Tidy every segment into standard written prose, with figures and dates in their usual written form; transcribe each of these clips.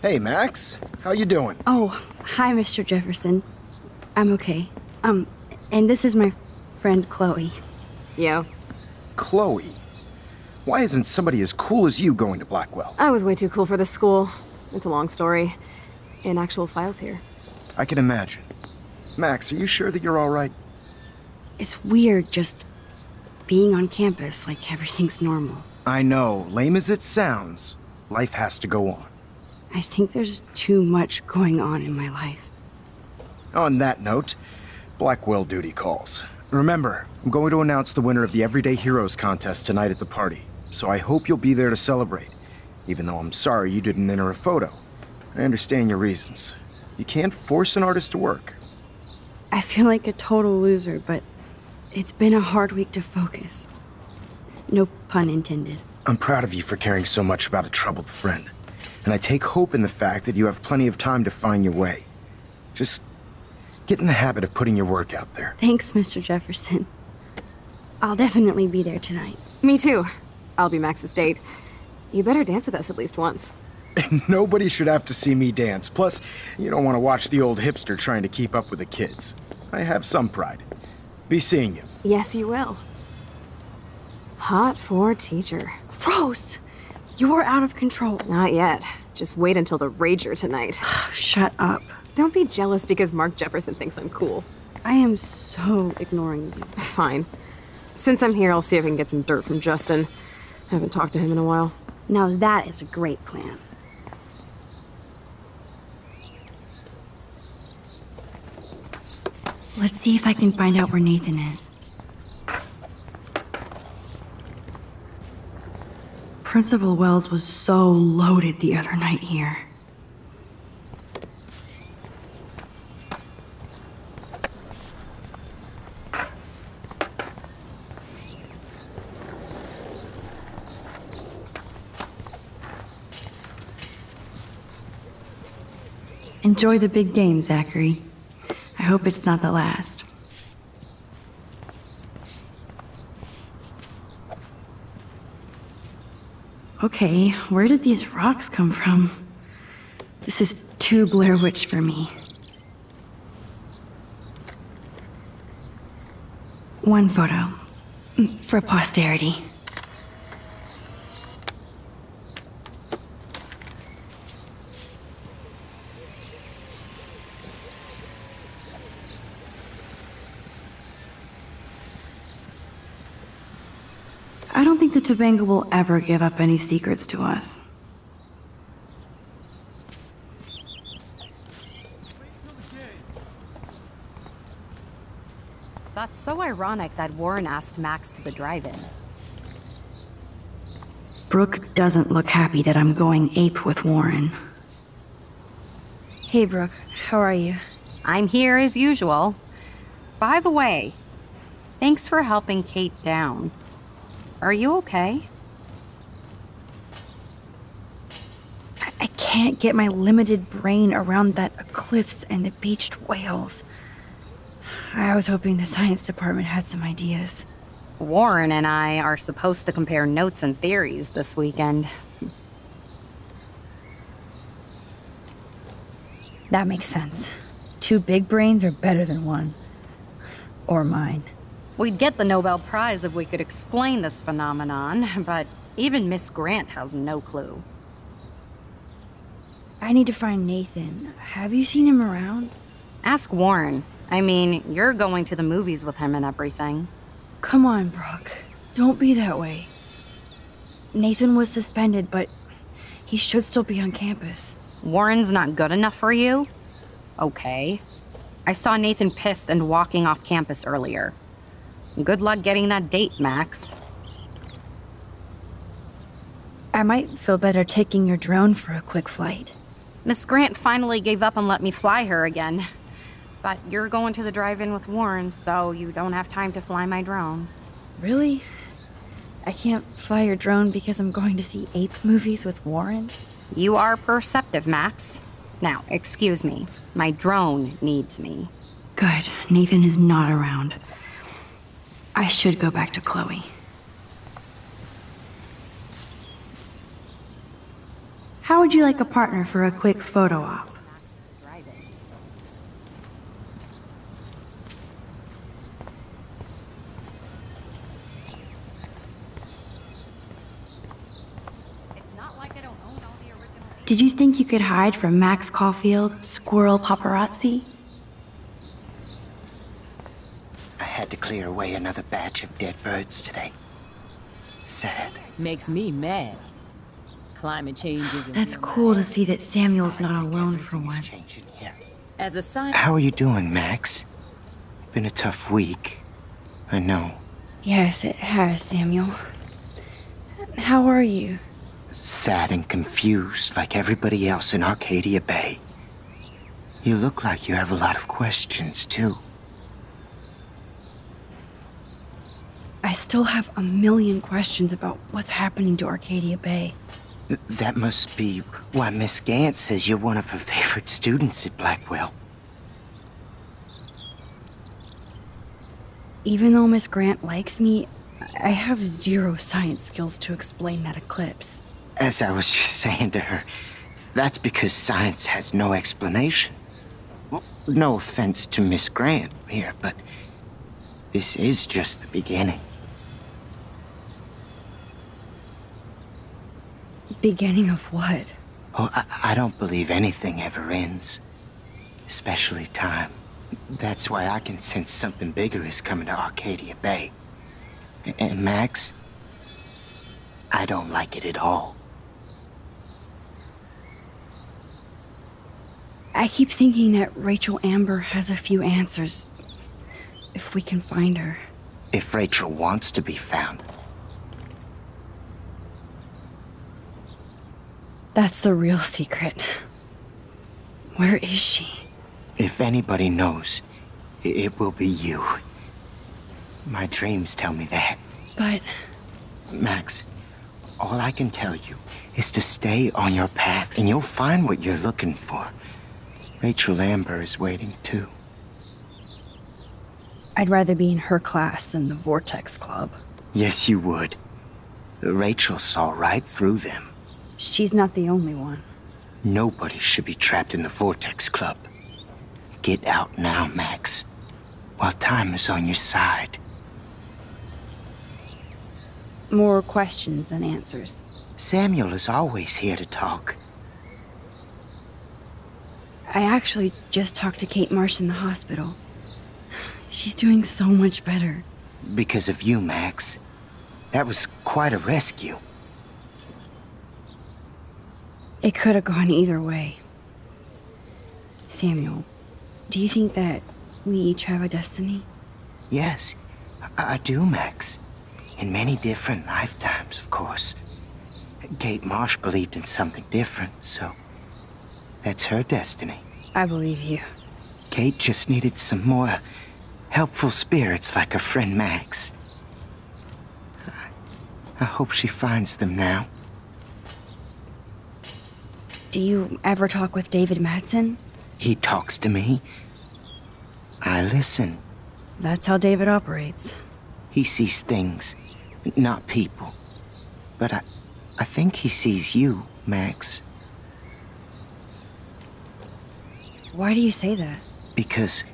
Hey, Max. How you doing? Oh, hi, Mr. Jefferson. I'm okay. And this is my friend Chloe. Yeah. Chloe? Why isn't somebody as cool as you going to Blackwell? I was way too cool for this school. It's a long story. In actual files here. I can imagine. Max, are you sure that you're all right? It's weird just being on campus like everything's normal. I know, lame as it sounds, life has to go on. I think there's too much going on in my life. On that note, Blackwell duty calls. Remember, I'm going to announce the winner of the Everyday Heroes contest tonight at the party, so I hope you'll be there to celebrate, even though I'm sorry you didn't enter a photo. I understand your reasons. You can't force an artist to work. I feel like a total loser, but it's been a hard week to focus. No pun intended. I'm proud of you for caring so much about a troubled friend, and I take hope in the fact that you have plenty of time to find your way. Just get in the habit of putting your work out there. Thanks, Mr. Jefferson. I'll definitely be there tonight. Me too. I'll be Max's date. You better dance with us at least once. Nobody should have to see me dance. Plus, you don't want to watch the old hipster trying to keep up with the kids. I have some pride. Be seeing you. Yes, you will. Hot for teacher. Gross! You are out of control. Not yet. Just wait until the rager tonight. Shut up. Don't be jealous because Mark Jefferson thinks I'm cool. I am so ignoring you. Fine. Since I'm here, I'll see if I can get some dirt from Justin. I haven't talked to him in a while. Now that is a great plan. Let's see if I can find out where Nathan is. Principal Wells was so loaded the other night here. Enjoy the big game, Zachary. I hope it's not the last. Okay, where did these rocks come from? This is too Blair Witch for me. One photo. For posterity. I don't think the Tobanga will ever give up any secrets to us. That's so ironic that Warren asked Max to the drive-in. Brooke doesn't look happy that I'm going ape with Warren. Hey, Brooke. How are you? I'm here as usual. By the way, thanks for helping Kate down. Are you okay? I can't get my limited brain around that eclipse and the beached whales. I was hoping the science department had some ideas. Warren and I are supposed to compare notes and theories this weekend. That makes sense. 2 big brains are better than 1. Or mine. We'd get the Nobel Prize if we could explain this phenomenon, but even Miss Grant has no clue. I need to find Nathan. Have you seen him around? Ask Warren. I mean, you're going to the movies with him and everything. Come on, Brooke. Don't be that way. Nathan was suspended, but he should still be on campus. Warren's not good enough for you? Okay. I saw Nathan pissed and walking off campus earlier. Good luck getting that date, Max. I might feel better taking your drone for a quick flight. Miss Grant finally gave up and let me fly her again. But you're going to the drive-in with Warren, so you don't have time to fly my drone. Really? I can't fly your drone because I'm going to see ape movies with Warren? You are perceptive, Max. Now, excuse me. My drone needs me. Good. Nathan is not around. I should go back to Chloe. How would you like a partner for a quick photo op? Did you think you could hide from Max Caulfield, squirrel paparazzi? I had to clear away another batch of dead birds today. Sad. Makes me mad. Climate change isn't... That's cool to see that Samuel's not alone for Everything is once. changing here. As a scientist... How are you doing, Max? Been a tough week. I know. Yes, it has, Samuel. How are you? Sad and confused like everybody else in Arcadia Bay. You look like you have a lot of questions, too. I still have a million questions about what's happening to Arcadia Bay. That must be why Miss Gant says you're one of her favorite students at Blackwell. Even though Miss Grant likes me, I have zero science skills to explain that eclipse. As I was just saying to her, that's because science has no explanation. Well, no offense to Miss Grant here, but this is just the beginning. Beginning of what? Oh, I don't believe anything ever ends. Especially time. That's why I can sense something bigger is coming to Arcadia Bay. And Max, I don't like it at all. I keep thinking that Rachel Amber has a few answers. If we can find her. If Rachel wants to be found. That's the real secret. Where is she? If anybody knows, it will be you. My dreams tell me that. But Max, all I can tell you is to stay on your path and you'll find what you're looking for. Rachel Amber is waiting too. I'd rather be in her class than the Vortex Club. Yes, you would. Rachel saw right through them. She's not the only one. Nobody should be trapped in the Vortex Club. Get out now, Max, while time is on your side. More questions than answers. Samuel is always here to talk. I actually just talked to Kate Marsh in the hospital. She's doing so much better. Because of you, Max. That was quite a rescue. It could have gone either way. Samuel, do you think that we each have a destiny? Yes, I do, Max. In many different lifetimes, of course. Kate Marsh believed in something different, so that's her destiny. I believe you. Kate just needed some more helpful spirits like her friend Max. I hope she finds them now. Do you ever talk with David Madsen? He talks to me. I listen. That's how David operates. He sees things, not people. But I think he sees you, Max. Why do you say that? Because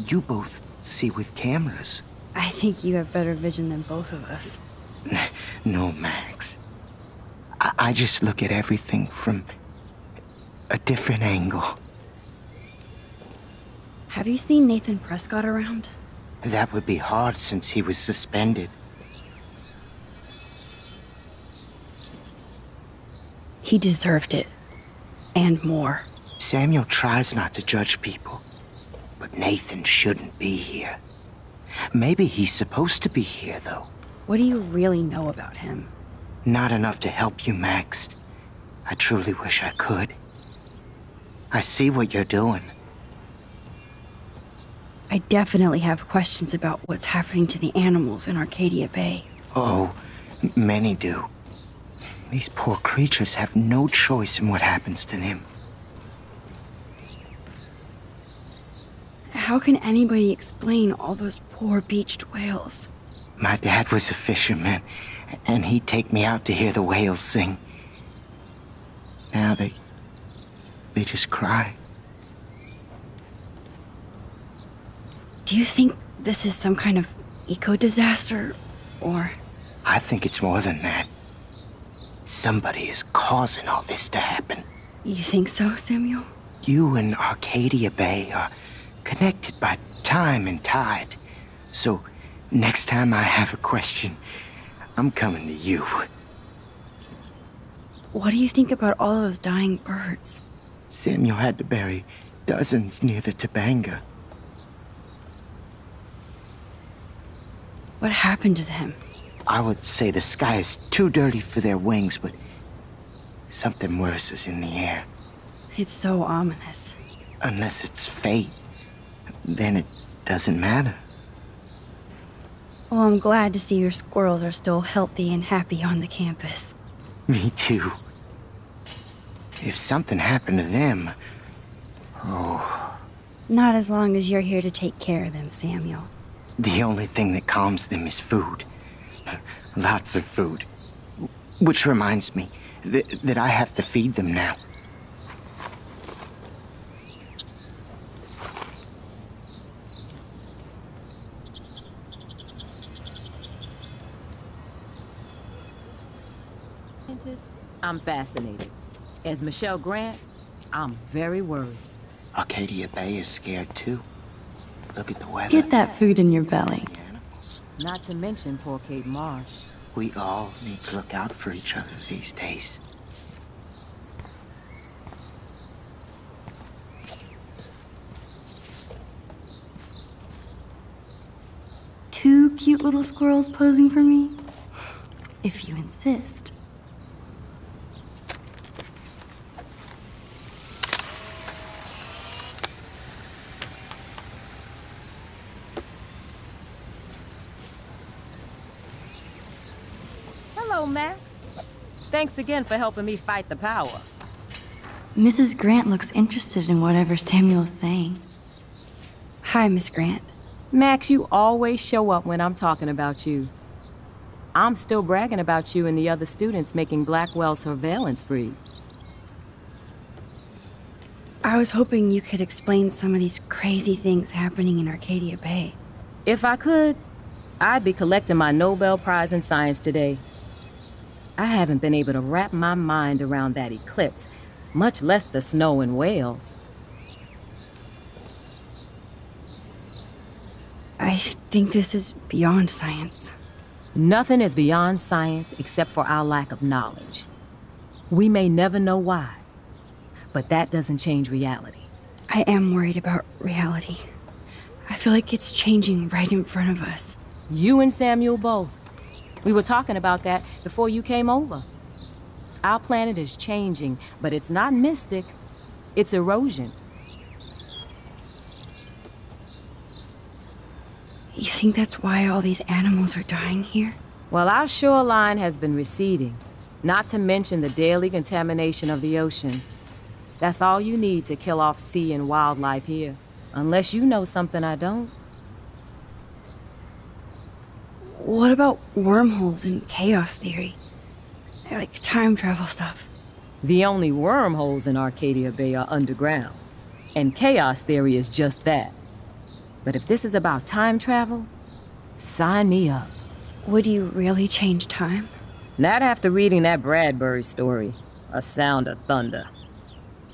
you both see with cameras. I think you have better vision than both of us. No, Max. I just look at everything from a different angle. Have you seen Nathan Prescott around? That would be hard since he was suspended. He deserved it. And more. Samuel tries not to judge people, but Nathan shouldn't be here. Maybe he's supposed to be here, though. What do you really know about him? Not enough to help you, Max. I truly wish I could. I see what you're doing. I definitely have questions about what's happening to the animals in Arcadia Bay. Oh, many do. These poor creatures have no choice in what happens to them. How can anybody explain all those poor beached whales? My dad was a fisherman, and he'd take me out to hear the whales sing. Now they just cry. Do you think this is some kind of eco-disaster, or... I think it's more than that. Somebody is causing all this to happen. You think so, Samuel? You and Arcadia Bay are connected by time and tide. So, next time I have a question, I'm coming to you. What do you think about all those dying birds? Samuel had to bury dozens near the Tabanga. What happened to them? I would say the sky is too dirty for their wings, but something worse is in the air. It's so ominous. Unless it's fate, then it doesn't matter. Well, I'm glad to see your squirrels are still healthy and happy on the campus. Me too. If something happened to them, Not as long as you're here to take care of them, Samuel. the only thing that calms them is food. Lots of food. Which reminds me that I have to feed them now. I'm fascinated. As Michelle Grant, I'm very worried. Arcadia Bay is scared too. Look at the weather. Get that food in your belly. The animals. Not to mention poor Kate Marsh. We all need to look out for each other these days. Two cute little squirrels posing for me? If you insist. Hello, Max. Thanks again for helping me fight the power. Mrs. Grant looks interested in whatever Samuel's saying. Hi, Miss Grant. Max, you always show up when I'm talking about you. I'm still bragging about you and the other students making Blackwell surveillance free. I was hoping you could explain some of these crazy things happening in Arcadia Bay. If I could, I'd be collecting my Nobel Prize in Science today. I haven't been able to wrap my mind around that eclipse, much less the snow in Wales. I think this is beyond science. Nothing is beyond science except for our lack of knowledge. We may never know why, but that doesn't change reality. I am worried about reality. I feel like it's changing right in front of us. You and Samuel both. We were talking about that before you came over. Our planet is changing, but it's not mystic. It's erosion. You think that's why all these animals are dying here? Well, our shoreline has been receding, not to mention the daily contamination of the ocean. That's all you need to kill off sea and wildlife here, unless you know something I don't. What about wormholes and chaos theory? Like time travel stuff. The only wormholes in Arcadia Bay are underground, and chaos theory is just that. But if this is about time travel, sign me up. Would you really change time? Not after reading that Bradbury story, A Sound of Thunder.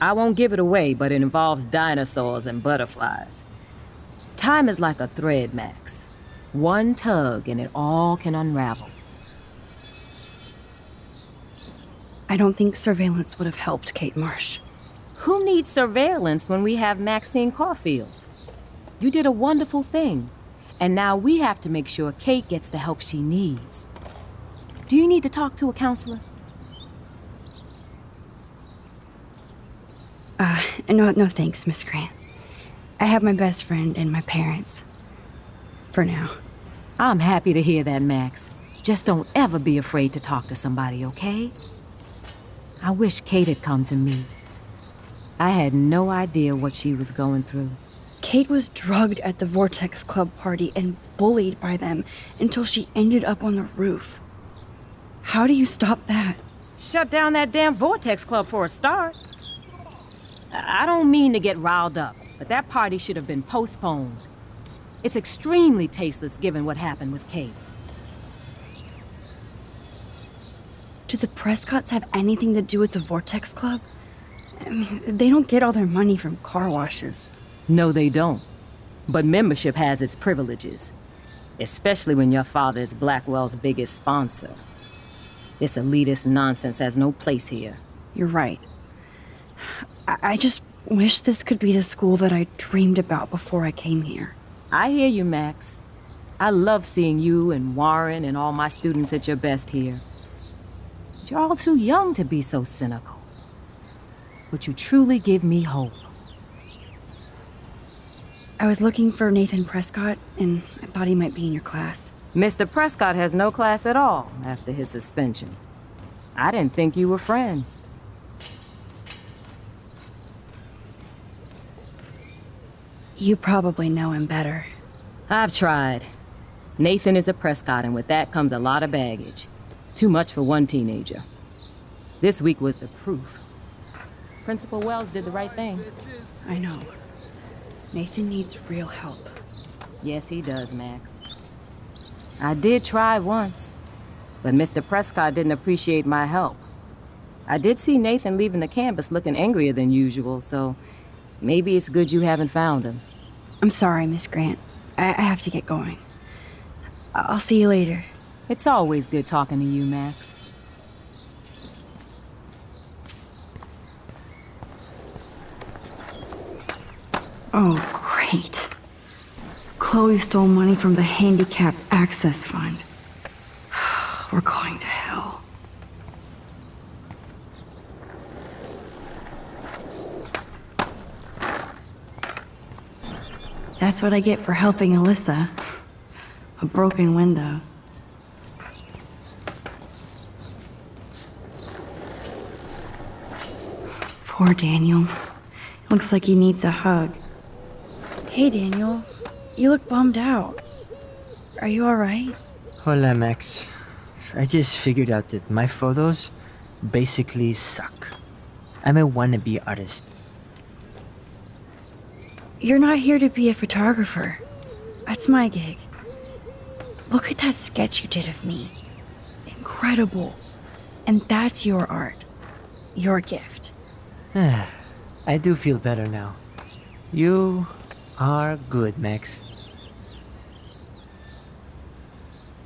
I won't give it away, but it involves dinosaurs and butterflies. Time is like a thread, Max. One tug and it all can unravel. I don't think surveillance would have helped Kate Marsh. Who needs surveillance when we have Maxine Caulfield? You did a wonderful thing, and now we have to make sure Kate gets the help she needs. Do you need to talk to a counselor? No thanks, Miss Grant. I have my best friend and my parents. For now. I'm happy to hear that, Max. Just don't ever be afraid to talk to somebody, okay? I wish Kate had come to me. I had no idea what she was going through. Kate was drugged at the Vortex Club party and bullied by them until she ended up on the roof. How do you stop that? Shut down that damn Vortex Club for a start. I don't mean to get riled up, but that party should have been postponed. It's extremely tasteless given what happened with Kate. Do the Prescotts have anything to do with the Vortex Club? I mean, they don't get all their money from car washes. No, they don't. But membership has its privileges. Especially when your father is Blackwell's biggest sponsor. This elitist nonsense has no place here. You're right. I just wish this could be the school that I dreamed about before I came here. I hear you, Max. I love seeing you and Warren and all my students at your best here. But you're all too young to be so cynical. But you truly give me hope. I was looking for Nathan Prescott, and I thought he might be in your class. Mr. Prescott has no class at all after his suspension. I didn't think you were friends. You probably know him better. I've tried. Nathan is a Prescott, and with that comes a lot of baggage. Too much for one teenager. This week was the proof. Principal Wells did the right thing. I know. Nathan needs real help. Yes, he does, Max. I did try once, but Mr. Prescott didn't appreciate my help. I did see Nathan leaving the campus looking angrier than usual, so maybe it's good you haven't found him. I'm sorry, Miss Grant. I have to get going. I'll see you later. It's always good talking to you, Max. Oh, great. Chloe stole money from the Handicap Access Fund. We're going to hell. That's what I get for helping Alyssa. A broken window. Poor Daniel. Looks like he needs a hug. Hey, Daniel. You look bummed out. Are you alright? Hola, Max. I just figured out that my photos basically suck. I'm a wannabe artist. You're not here to be a photographer. That's my gig. Look at that sketch you did of me. Incredible. And that's your art. Your gift. I do feel better now. You are good, Max.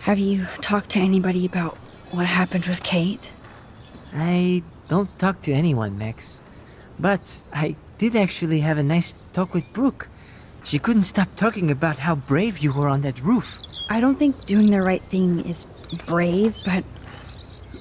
Have you talked to anybody about what happened with Kate? I don't talk to anyone, Max. But I did actually have a nice talk with Brooke. She couldn't stop talking about how brave you were on that roof. I don't think doing the right thing is brave, but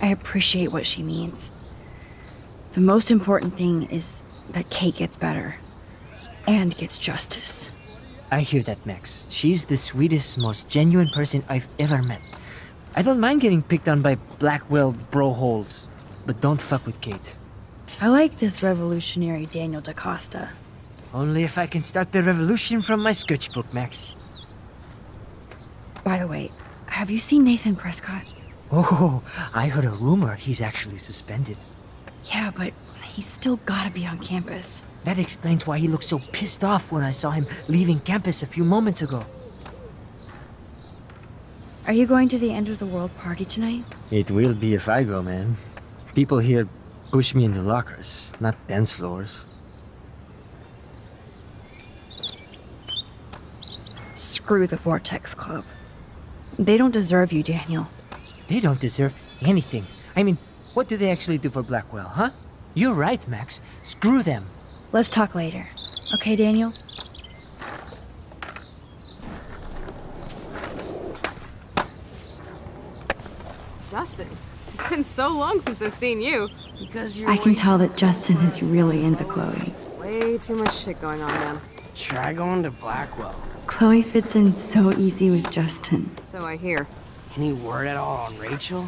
I appreciate what she means. The most important thing is that Kate gets better and gets justice. I hear that, Max. She's the sweetest, most genuine person I've ever met. I don't mind getting picked on by Blackwell bro-holes, but don't fuck with Kate. I like this revolutionary Daniel DaCosta. Only if I can start the revolution from my sketchbook, Max. By the way, have you seen Nathan Prescott? Oh, I heard a rumor he's actually suspended. Yeah, but he's still gotta be on campus. That explains why he looked so pissed off when I saw him leaving campus a few moments ago. Are you going to the end of the world party tonight? It will be if I go, man. People here push me into lockers, not dance floors. Screw the Vortex Club. They don't deserve you, Daniel. They don't deserve anything. I mean, what do they actually do for Blackwell, huh? You're right, Max. Screw them. Let's talk later. Okay, Daniel? Justin, it's been so long since I've seen you. Because you're I can tell that Justin is really into Chloe. Way too much shit going on, man. Try going to Blackwell. Chloe fits in so easy with Justin. So I hear. Any word at all on Rachel?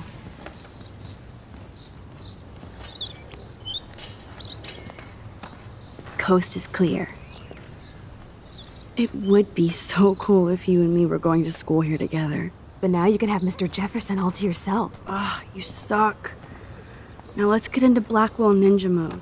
Coast is clear. It would be so cool if you and me were going to school here together. But now you can have Mr. Jefferson all to yourself. Ah, you suck. Now let's get into Blackwell ninja mode.